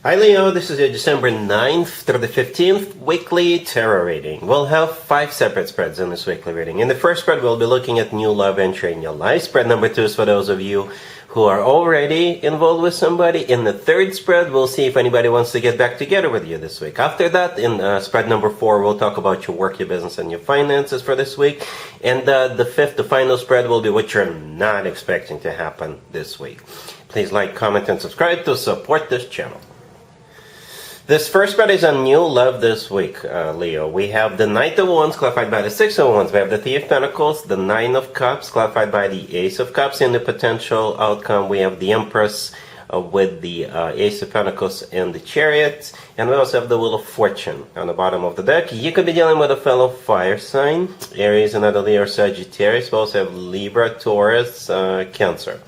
Hi Leo, this is your December 9th through the 15th weekly tarot reading. We'll have 5 separate spreads in this weekly reading. In the first spread, we'll be looking at new love entering your life. Spread number 2 is for those of you who are already involved with somebody. In the third spread, we'll see if anybody wants to get back together with you this week. After that, in spread number 4, we'll talk about your work, your business, and your finances for this week. And the fifth, the final spread, will be what you're not expecting to happen this week. Please like, comment, and subscribe to support this channel. This first spread is on new love this week, Leo. We have the Knight of Wands clarified by the Six of Wands. We have the Three of Pentacles, the Nine of Cups clarified by the Ace of Cups. In the potential outcome, we have the Empress with the Ace of Pentacles and the Chariot. And we also have the Wheel of Fortune on the bottom of the deck. You could be dealing with a fellow fire sign, Aries, another Leo, Sagittarius. We also have Libra, Taurus, Cancer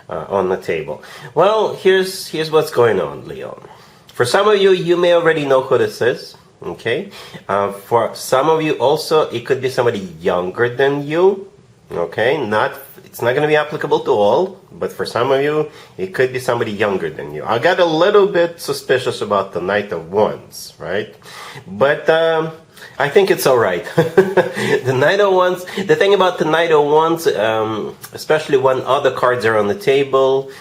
on the table. Well, here's what's going on, Leo. For some of you, you may already know who this is, okay? For some of you also, it could be somebody younger than you, okay? It's not going to be applicable to all, but for some of you, it could be somebody younger than you. I got a little bit suspicious about the Knight of Wands, right? But I think it's all right. The Knight of Wands, the thing about the Knight of Wands, especially when other cards are on the table,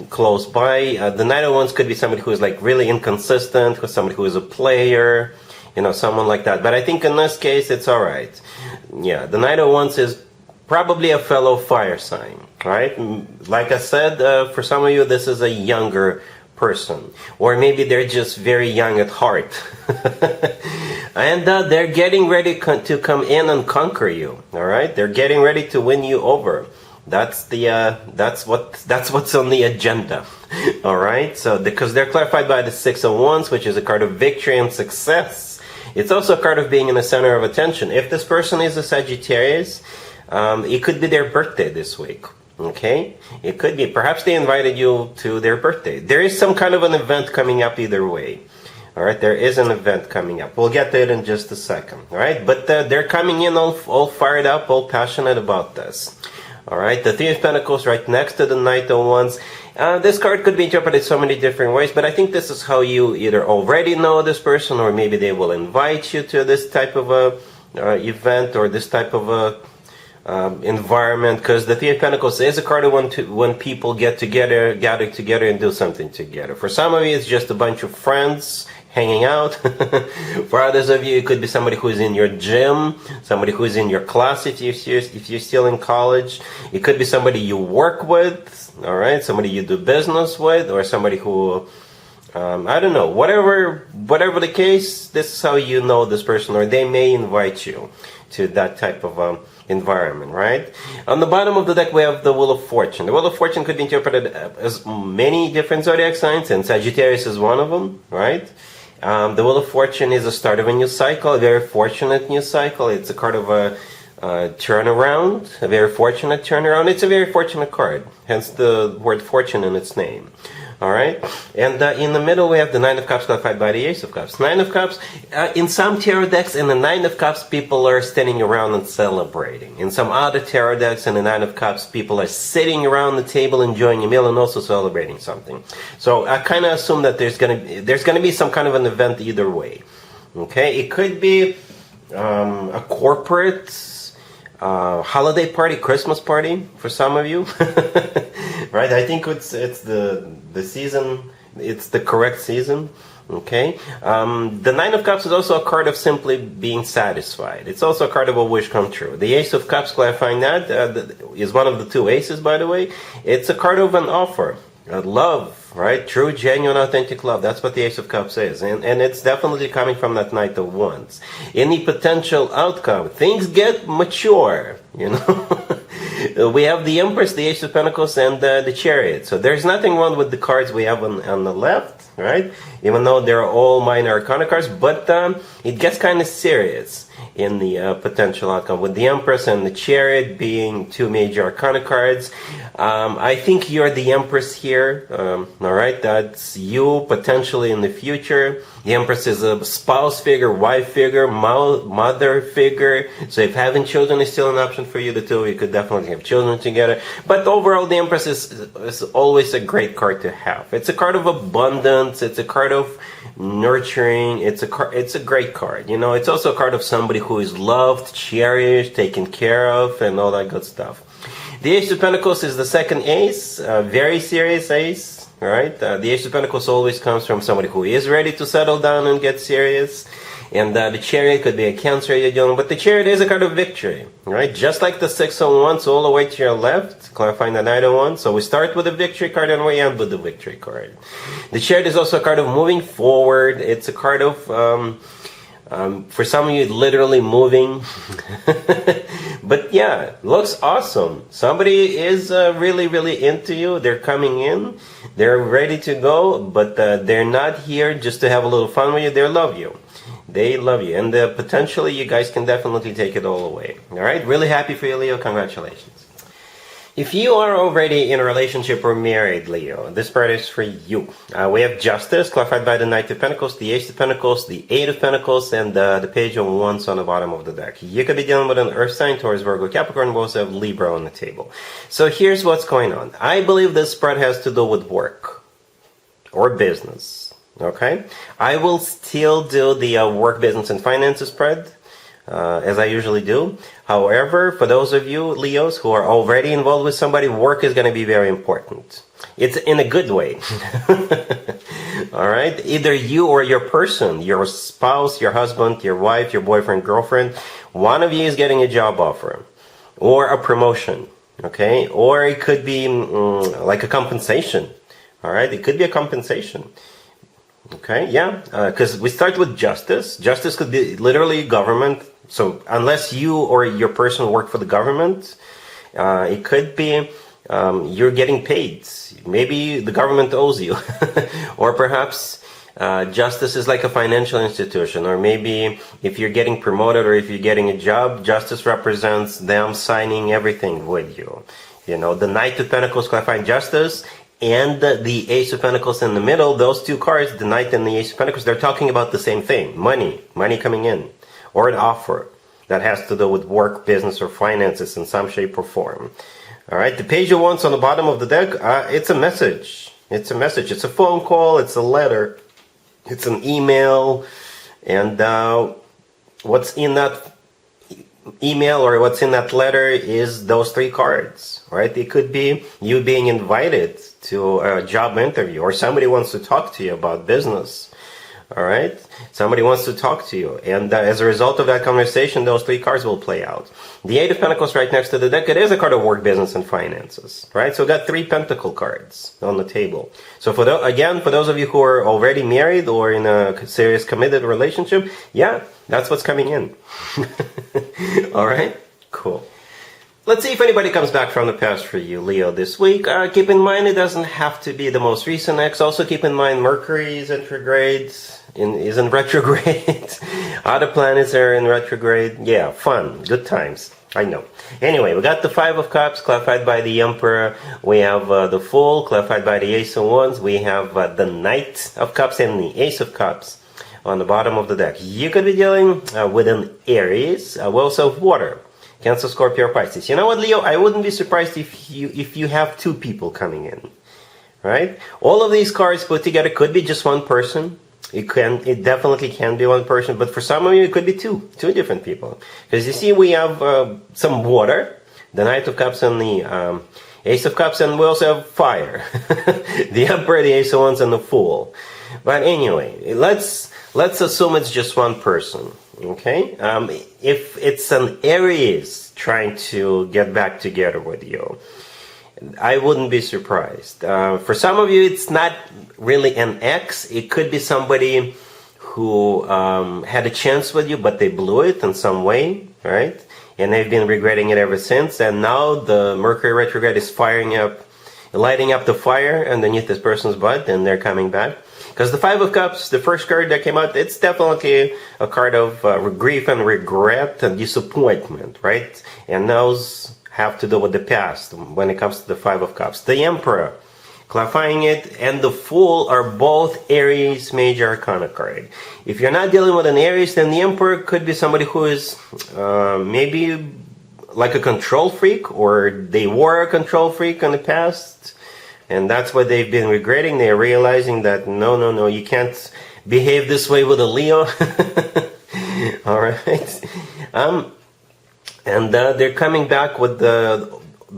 close by, the Knight of Wands could be somebody who is like really inconsistent, or somebody who is a player, you know, someone like that. But I think in this case, it's all right. Yeah, the Knight of Wands is probably a fellow fire sign, right? Like I said, for some of you, this is a younger person, or maybe they're just very young at heart. And they're getting ready to come in and conquer you. All right, they're getting ready to win you over. That's what's on the agenda. All right, so because they're clarified by the Six of Wands, which is a card of victory and success. It's also a card of being in the center of attention. If this person is a Sagittarius, it could be their birthday this week. Okay, it could be, perhaps they invited you to their birthday. There is some kind of an event coming up either way. All right, there is an event coming up. We'll get to it in just a second. All right, but they're coming in all fired up, all passionate about this. All right, the Three of Pentacles right next to the Knight of Wands. This card could be interpreted so many different ways, but I think this is how you either already know this person, or maybe they will invite you to this type of a event, or this type of a environment, because the Three of Pentacles is a card of when people gather together and do something together. For some of you, it's just a bunch of friends hanging out. For others of you, it could be somebody who is in your gym, somebody who is in your class if you're still in college. It could be somebody you work with, all right, somebody you do business with, or somebody who, I don't know, whatever the case, this is how you know this person, or they may invite you to that type of environment, right? On the bottom of the deck, we have the Wheel of Fortune. The Wheel of Fortune could be interpreted as many different zodiac signs, and Sagittarius is one of them, right? The Wheel of Fortune is a start of a new cycle, a very fortunate new cycle. It's a card of a turnaround, a very fortunate turnaround. It's a very fortunate card, hence the word fortune in its name. All right, and in the middle we have the Nine of Cups clarified by the Ace of Cups. Nine of Cups, in some tarot decks, in the Nine of Cups, people are standing around and celebrating. In some other tarot decks, in the Nine of Cups, people are sitting around the table enjoying a meal and also celebrating something. So I kind of assume that there's gonna be some kind of an event either way. Okay, it could be a corporate holiday party, Christmas party for some of you. Right, I think it's the season, it's the correct season. Okay, the Nine of Cups is also a card of simply being satisfied. It's also a card of a wish come true. The Ace of Cups, clarifying that, is one of the two aces, by the way. It's a card of an offer, love, right? True, genuine, authentic love. That's what the Ace of Cups is, and it's definitely coming from that Knight of Wands. Any potential outcome, things get mature, you know. We have the Empress, the Ace of Pentacles, and the Chariot. So there's nothing wrong with the cards we have on the left, right? Even though they're all minor arcana cards, but it gets kind of serious. in the potential outcome, with the Empress and the Chariot being two major arcana cards. I think you're the Empress here. All right, that's you potentially in the future. The Empress is a spouse figure, wife figure, mother figure. So if having children is still an option for you, the two of you could definitely have children together. But overall, the Empress is always a great card to have. It's a card of abundance. It's a card of nurturing. It's a great card. You know, it's also a card of somebody who is loved, cherished, taken care of, and all that good stuff. The Ace of Pentacles is the second ace, a very serious ace, right? The Ace of Pentacles always comes from somebody who is ready to settle down and get serious. And the Chariot could be a Cancer you're dealing with, but the Chariot is a card of victory, right? Just like the Six of Wands all the way to your left, clarifying the Knight of Wands. So we start with the victory card and we end with the victory card. The Chariot is also a card of moving forward. It's a card of... for some of you, literally moving. But yeah, looks awesome. Somebody is really, really into you. They're coming in. They're ready to go. But they're not here just to have a little fun with you. They love you. They love you. And potentially, you guys can definitely take it all away. All right? Really happy for you, Leo. Congratulations. If you are already in a relationship or married, Leo, this part is for you. We have Justice, clarified by the Knight of Pentacles, the Ace of Pentacles, the Eight of Pentacles, and the Page of Wands on the bottom of the deck. You could be dealing with an Earth sign, Taurus, Virgo, Capricorn. We also have Libra on the table. So here's what's going on. I believe this spread has to do with work or business. Okay? I will still do the work, business, and finances spread. As I usually do. However, for those of you, Leos, who are already involved with somebody, work is going to be very important. It's in a good way. All right? Either you or your person, your spouse, your husband, your wife, your boyfriend, girlfriend, one of you is getting a job offer or a promotion. Okay? Or it could be like a compensation. All right? It could be a compensation. Okay, yeah, because we start with Justice. Justice could be literally government. So unless you or your person work for the government, it could be you're getting paid. Maybe the government owes you. Or perhaps Justice is like a financial institution. Or maybe if you're getting promoted or if you're getting a job, Justice represents them signing everything with you. You know, the Knight of Pentacles clarifying Justice, and the Ace of Pentacles in the middle, those two cards, the Knight and the Ace of Pentacles, they're talking about the same thing. Money coming in, or an offer that has to do with work, business, or finances in some shape or form. All right, the Page of Wands on the bottom of the deck, it's a message. It's a message. It's a phone call. It's a letter. It's an email. And what's in that email or what's in that letter is those three cards, right? It could be you being invited to a job interview, or somebody wants to talk to you about business. All right, somebody wants to talk to you, and as a result of that conversation, those three cards will play out. The Eight of Pentacles right next to the deck, it is a card of work, business, and finances, right? So we got three Pentacle cards on the table. So for those of you who are already married or in a serious committed relationship, yeah, that's what's coming in. All right, cool. Let's see if anybody comes back from the past for you, Leo, this week. Keep in mind, it doesn't have to be the most recent ex. Also keep in mind, Mercury is retrograde. Other planets are in retrograde. Yeah, fun. Good times. I know. Anyway, we got the Five of Cups, clarified by the Emperor. We have the Fool, clarified by the Ace of Wands. We have the Knight of Cups and the Ace of Cups on the bottom of the deck. You could be dealing with an Aries. We also have water. Cancer, Scorpio, or Pisces. You know what, Leo? I wouldn't be surprised if you have two people coming in, right? All of these cards put together could be just one person. It definitely can be one person, but for some of you, it could be two different people. Because you see, we have some water, the Knight of Cups and the Ace of Cups, and we also have fire, the Emperor, the Ace of Wands, and the Fool. But anyway, let's assume it's just one person. Okay, if it's an Aries trying to get back together with you, I wouldn't be surprised. For some of you, it's not really an ex. It could be somebody who had a chance with you, but they blew it in some way, right? And they've been regretting it ever since. And now the Mercury retrograde is lighting up the fire underneath this person's butt, and they're coming back. Because the Five of Cups, the first card that came out, it's definitely a card of grief and regret and disappointment, right? And those have to do with the past when it comes to the Five of Cups. The Emperor, clarifying it, and the Fool are both Aries major arcana card. If you're not dealing with an Aries, then the Emperor could be somebody who is maybe like a control freak, or they were a control freak in the past, and that's what they've been regretting. They're realizing that no, you can't behave this way with a Leo. All right. And they're coming back with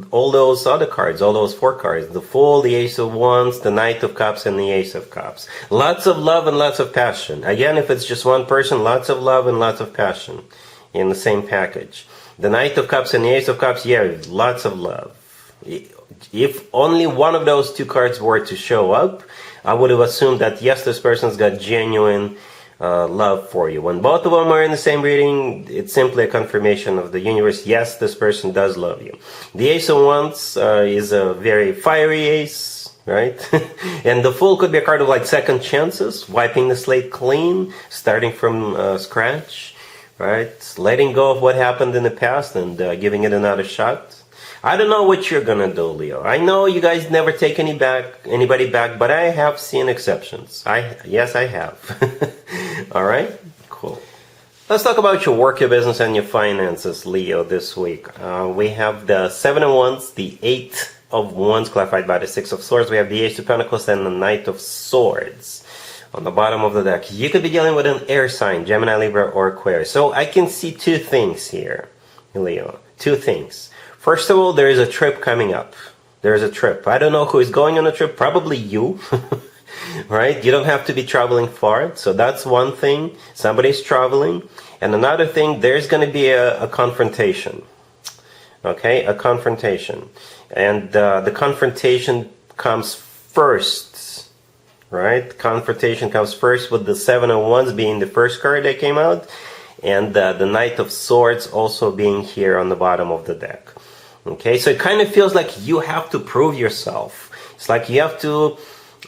all those other cards, all those four cards: the Fool, the Ace of Wands, the Knight of Cups, and the Ace of Cups. Lots of love and lots of passion. Again, if it's just one person, lots of love and lots of passion in the same package. The Knight of Cups and the Ace of Cups, yeah, lots of love. If only one of those two cards were to show up, I would have assumed that, yes, this person's got genuine love for you. When both of them are in the same reading, it's simply a confirmation of the universe. Yes, this person does love you. The Ace of Wands is a very fiery ace, right? And the Fool could be a card of like second chances, wiping the slate clean, starting from scratch, right? Letting go of what happened in the past and giving it another shot. I don't know what you're gonna do, Leo. I know you guys never take anybody back, but I have seen exceptions. Yes, I have. All right, cool. Let's talk about your work, your business, and your finances, Leo, this week. We have the Seven of Wands, the Eight of Wands, clarified by the Six of Swords. We have the Ace of Pentacles and the Knight of Swords on the bottom of the deck. You could be dealing with an air sign, Gemini, Libra, or Aquarius. So I can see two things here, Leo. Two things. First of all, there is a trip coming up. There is a trip. I don't know who is going on a trip. Probably you. Right? You don't have to be traveling far. So that's one thing. Somebody's traveling. And another thing, there's going to be a confrontation. Okay? A confrontation. And the confrontation comes first. Right? Confrontation comes first, with the Seven of Wands being the first card that came out. And the Knight of Swords also being here on the bottom of the deck. Okay, so it kind of feels like you have to prove yourself. It's like you have to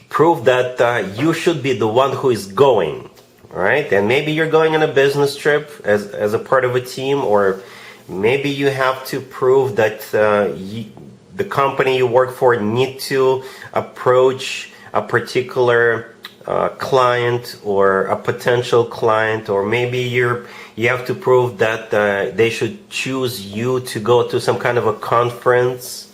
prove that you should be the one who is going. Right? And maybe you're going on a business trip as a part of a team, or maybe you have to prove that the company you work for need to approach a particular client or a potential client, or maybe you have to prove that they should choose you to go to some kind of a conference,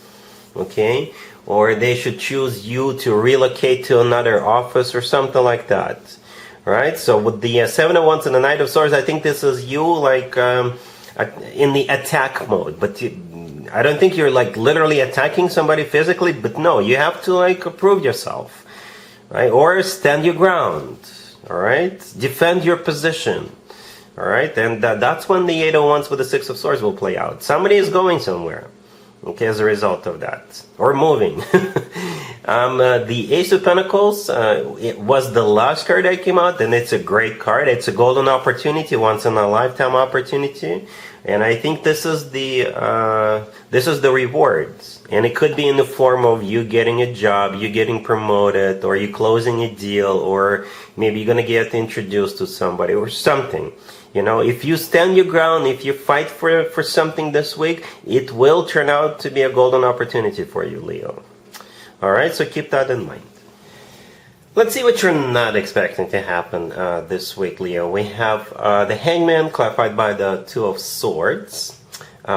okay? Or they should choose you to relocate to another office or something like that, right? So with the Seven of Wands and the Knight of Swords, I think this is you like in the attack mode, but I don't think you're like literally attacking somebody physically, but no, you have to like prove yourself. Right? Or stand your ground, all right? Defend your position, all right? And that's when the Eight of Wands with the Six of Swords will play out. Somebody is going somewhere, okay, as a result of that, or moving. The Ace of Pentacles, it was the last card that came out, and it's a great card. It's a golden opportunity, once in a lifetime opportunity, and I think this is the rewards. And it could be in the form of you getting a job, you getting promoted, or you closing a deal, or maybe you're going to get introduced to somebody or something. You know, if you stand your ground, if you fight for something this week, it will turn out to be a golden opportunity for you, Leo. All right, so keep that in mind. Let's see what you're not expecting to happen this week, Leo. We have the Hangman, clarified by the Two of Swords.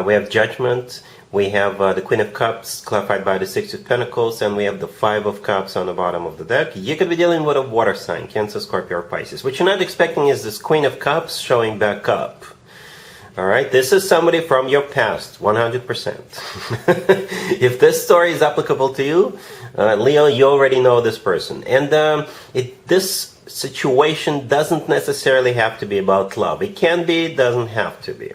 We have Judgment. We have the Queen of Cups, clarified by the Six of Pentacles, and we have the Five of Cups on the bottom of the deck. You could be dealing with a water sign, Cancer, Scorpio, or Pisces. What you're not expecting is this Queen of Cups showing back up. All right, this is somebody from your past, 100%. If this story is applicable to you, Leo, you already know this person. And this situation doesn't necessarily have to be about love. It can be, it doesn't have to be.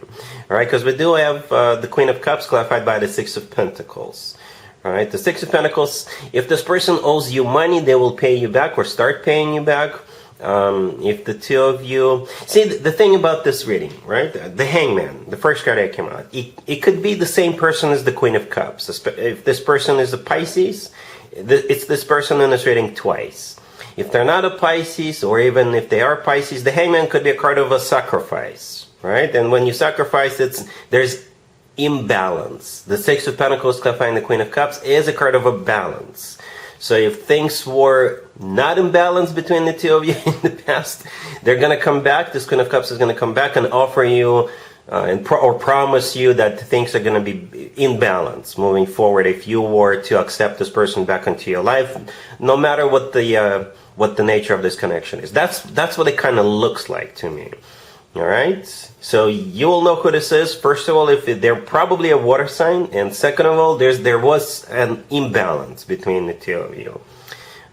All right, because we do have the Queen of Cups clarified by the Six of Pentacles. All right, the Six of Pentacles, if this person owes you money, they will pay you back or start paying you back. If the two of you... See, the thing about this reading, right? The Hangman, the first card that came out, it could be the same person as the Queen of Cups. If this person is a Pisces, it's this person in this reading twice. If they're not a Pisces, or even if they are Pisces, the Hangman could be a card of a sacrifice, right? And when you sacrifice, there's imbalance. The Six of Pentacles clarifying the Queen of Cups is a card of a balance. So if things were not in balance between the two of you in the past, they're going to come back. This Queen of Cups is going to come back and offer you or promise you that things are going to be in balance moving forward if you were to accept this person back into your life, no matter what the nature of this connection is. That's what it kind of looks like to me. All right, so you will know who this is. First of all, if they're probably a water sign, and second of all, there was an imbalance between the two of you.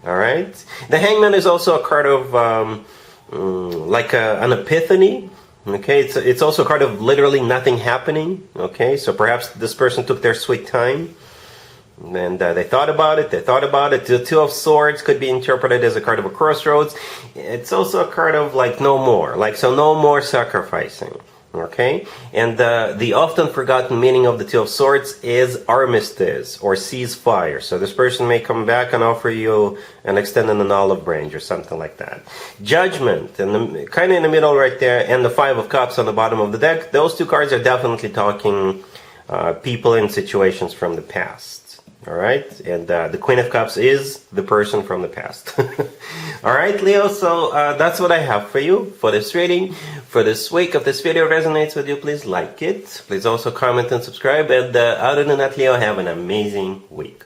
All right, the Hangman is also a card of like an epiphany. Okay, it's also a card of literally nothing happening. Okay, so perhaps this person took their sweet time. And they thought about it. The Two of Swords could be interpreted as a card of a crossroads. It's also a card of like no more. So no more sacrificing. Okay? And the often forgotten meaning of the Two of Swords is armistice or ceasefire. So this person may come back and offer you an extended an olive branch or something like that. Judgment, and kind of in the middle right there, and the Five of Cups on the bottom of the deck. Those two cards are definitely talking people in situations from the past. All right, and the Queen of Cups is the person from the past. All right, Leo, so that's what I have for you for this reading for this week. If this video resonates with you, please like it. Please also comment and subscribe. And other than that, Leo, have an amazing week.